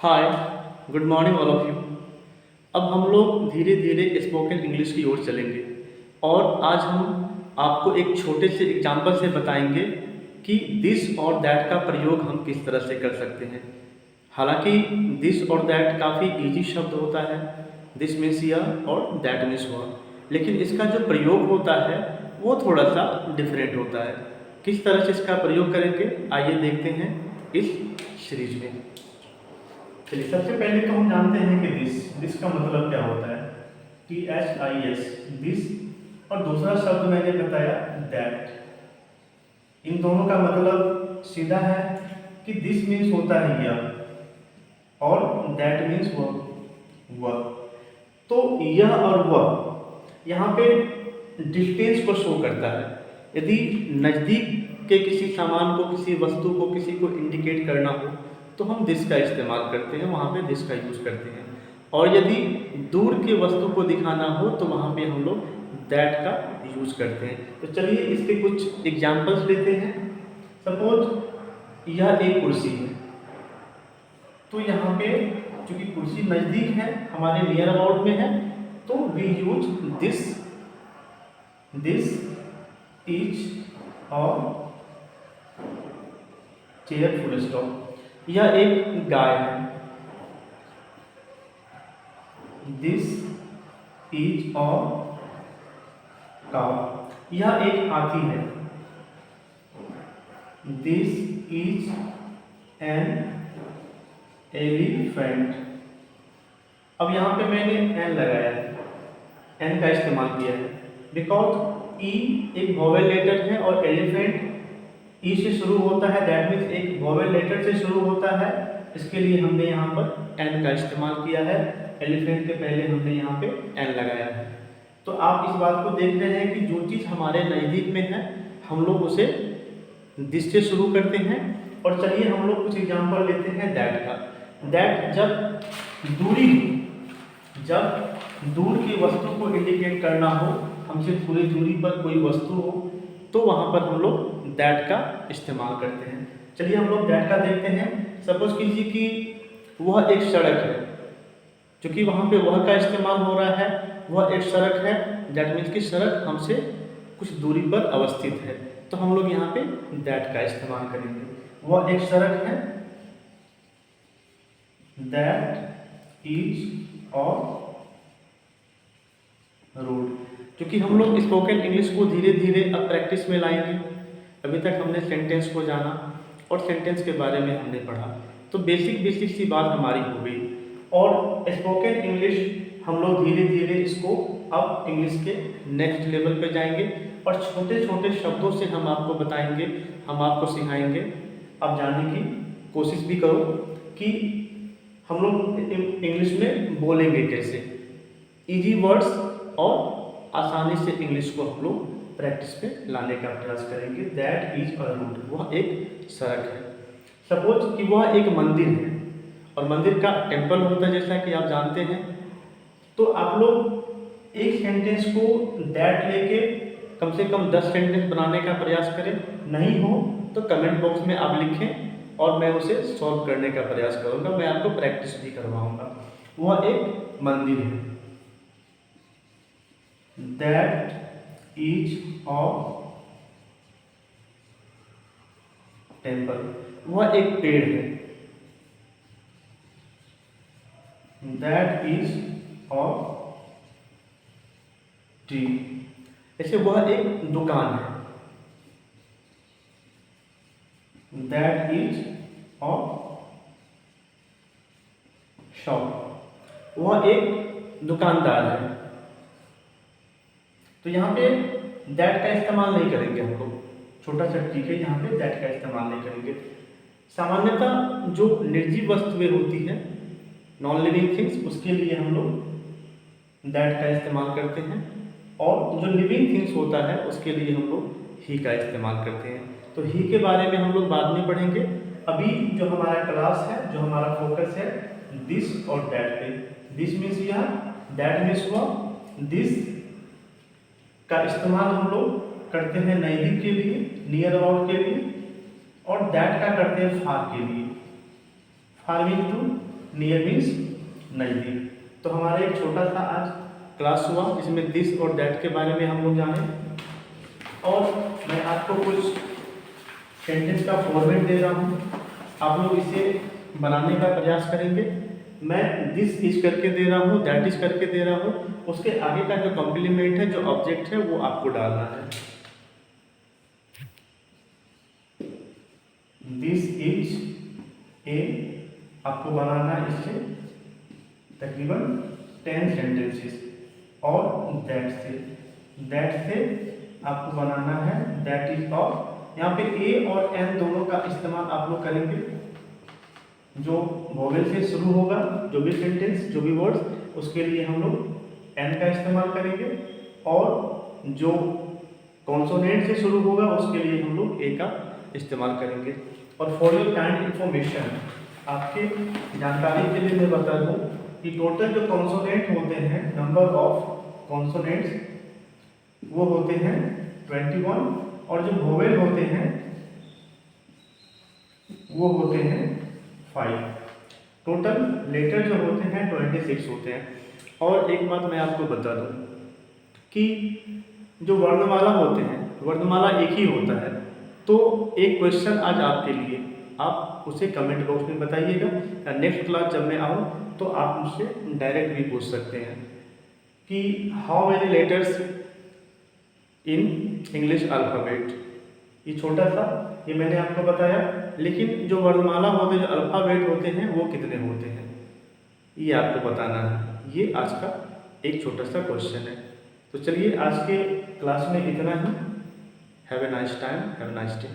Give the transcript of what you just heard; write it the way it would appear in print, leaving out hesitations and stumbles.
Hi, good morning all of you. अब हम लोग धीरे धीरे स्पोकन इंग्लिश की ओर चलेंगे और आज हम आपको एक छोटे से एग्जाम्पल से बताएंगे कि दिस और दैट का प्रयोग हम किस तरह से कर सकते हैं। हालांकि दिस और दैट काफ़ी इजी शब्द होता है, दिस मीन्स यह और दैट मीन्स वह, लेकिन इसका जो प्रयोग होता है वो थोड़ा सा डिफरेंट होता है। किस तरह से इसका प्रयोग करेंगे आइए देखते हैं इस सीरीज में। चलिए, सबसे पहले तो हम जानते हैं कि दिस का मतलब क्या होता है, THIS, दिस, और दूसरा शब्द मैंने बताया दैट। इन दोनों का मतलब सीधा है कि दिस मीन्स होता है यह और दैट मीन्स वह। तो यह और वह यहाँ पे डिस्टेंस को शो करता है। यदि नज़दीक के किसी सामान को, किसी वस्तु को, किसी को इंडिकेट करना हो तो हम दिस का इस्तेमाल करते हैं, वहाँ पे दिस का यूज़ करते हैं। और यदि दूर के वस्तु को दिखाना हो तो वहाँ पे हम लोग दैट का यूज़ करते हैं। तो चलिए इसके कुछ एग्जाम्पल्स लेते हैं। सपोज यह एक कुर्सी है, तो यहाँ पे चूंकि कुर्सी नज़दीक है, हमारे नियर अबाउट में है, तो वी यूज दिस इज और चेयर फुल स्टॉप। यह एक गाय है, दिस इज अ काउ। यह एक हाथी है, दिस इज एन एलिफेंट। अब यहाँ पे मैंने एन लगाया है, एन का इस्तेमाल किया है बिकॉज ई एक वोवेल लेटर है और एलिफेंट ई से शुरू होता है, दैट मीन्स एक वोवेल लेटर से शुरू होता है। इसके लिए हमने यहाँ पर एन का इस्तेमाल किया है, एलिफेंट के पहले हमने यहाँ पे एन लगाया है। तो आप इस बात को देख रहे हैं कि जो चीज़ हमारे नज़दीक में है हम लोग उसे दिस से शुरू करते हैं। और चलिए हम लोग कुछ एग्जाम्पल लेते हैं दैट का। दैट जब दूर की वस्तु को इंडिकेट करना हो, हमसे थोड़ी दूरी पर कोई वस्तु हो, तो वहाँ पर हम लोग दैट का इस्तेमाल करते हैं। चलिए हम लोग दैट का देखते हैं। सपोज कीजिए कि वह एक सड़क है, क्योंकि वहाँ पे वह का इस्तेमाल हो रहा है, वह एक सड़क है, दैट मीन्स कि सड़क हमसे कुछ दूरी पर अवस्थित है, तो हम लोग यहाँ पे दैट का इस्तेमाल करेंगे। वह एक सड़क है, दैट इज ऑफ रोड। क्योंकि हम लोग स्पोकन इंग्लिश को धीरे धीरे अब प्रैक्टिस में लाएंगे। अभी तक हमने सेंटेंस को जाना और सेंटेंस के बारे में हमने पढ़ा, तो बेसिक सी बात हमारी हो गई। और स्पोकन इंग्लिश हम लोग धीरे धीरे इसको अब इंग्लिश के नेक्स्ट लेवल पे जाएंगे और छोटे छोटे शब्दों से हम आपको बताएंगे, हम आपको सिखाएंगे। आप जानने की कोशिश भी करो कि हम लोग इंग्लिश में बोलेंगे कैसे, इजी वर्ड्स और आसानी से इंग्लिश को हम लोग प्रैक्टिस पे लाने का प्रयास करेंगे। दैट इज अ रोड, वह एक सड़क है। सपोज कि वह एक मंदिर है और मंदिर का टेम्पल होता है जैसा कि आप जानते हैं। तो आप लोग एक सेंटेंस को दैट लेके कम से कम 10 सेंटेंस बनाने का प्रयास करें। नहीं हो तो कमेंट बॉक्स में आप लिखें और मैं उसे सॉल्व करने का प्रयास करूंगा, मैं आपको प्रैक्टिस भी करवाऊंगा। वह एक मंदिर है, दैट इज अ टेम्पल। वह एक पेड़ है, दैट इज अ ट्री। ऐसे वह एक दुकान है, दैट इज अ शॉप। वह एक दुकानदार है। तो यहाँ पे दैट का इस्तेमाल नहीं करेंगे हम लोग, छोटा सा ठीक है, यहाँ पे दैट का इस्तेमाल नहीं करेंगे। सामान्यतः जो निर्जीव वस्तुएं होती है, नॉन लिविंग थिंग्स, उसके लिए हम लोग दैट का इस्तेमाल करते हैं, और जो लिविंग थिंग्स होता है उसके लिए हम लोग ही का इस्तेमाल करते हैं। तो ही के बारे में हम लोग बाद में पढ़ेंगे। अभी जो हमारा क्लास है, जो हमारा फोकस है दिस और दैट पे। दिस मीन्स यह, दैट मीन्स वह। दिस का इस्तेमाल हम लोग करते हैं नज़दीक के लिए, नियर अबाउट के लिए, और दैट का करते हैं फार के लिए, फार मीन टू नियर मीन्स नज़दीक। तो हमारा एक छोटा सा आज क्लास हुआ जिसमें दिस और दैट के बारे में हम लोग जाने, और मैं आपको कुछ सेंटेंस का फॉर्मेट दे रहा हूँ, आप लोग इसे बनाने का प्रयास करेंगे। मैं दिस इज करके दे रहा हूँ, दैट इज करके दे रहा हूँ, उसके आगे का जो कॉम्प्लीमेंट है, जो ऑब्जेक्ट है, वो आपको डालना है। दिस इज ए, आपको बनाना है इससे तकरीबन 10 सेंटेंसेस, और दैट से आपको बनाना है दैट इज ऑफ। यहाँ पे ए और एन दोनों का इस्तेमाल आप लोग करेंगे। जो वोवेल से शुरू होगा, जो भी सेंटेंस, जो भी वर्ड्स, उसके लिए हम लोग एन का इस्तेमाल करेंगे, और जो कॉन्सोनेंट से शुरू होगा उसके लिए हम लोग ए का इस्तेमाल करेंगे। और फॉर योर काइंड इंफॉर्मेशन, आपके जानकारी के लिए मैं बता दूं कि टोटल जो कॉन्सोनेंट होते हैं, नंबर ऑफ कॉन्सोनेंट्स वो होते हैं 21, और जो वोवेल होते हैं वो होते हैं 5। टोटल लेटर जो होते हैं 26 होते हैं। और एक बात मैं आपको बता दूं कि जो वर्णमाला होते हैं, वर्णमाला एक ही होता है। तो एक क्वेश्चन आज आपके लिए, आप उसे कमेंट बॉक्स में बताइएगा। नेक्स्ट क्लास जब मैं आऊँ तो आप मुझसे डायरेक्ट भी पूछ सकते हैं कि how many letters in English alphabet. ये छोटा सा, ये मैंने आपको बताया, लेकिन जो वर्णमाला होते हैं, जो अल्फ़ाबेट होते हैं, वो कितने होते हैं, ये आपको बताना है। ये आज का एक छोटा सा क्वेश्चन है। तो चलिए आज के क्लास में इतना ही। Have a nice time, have a nice day.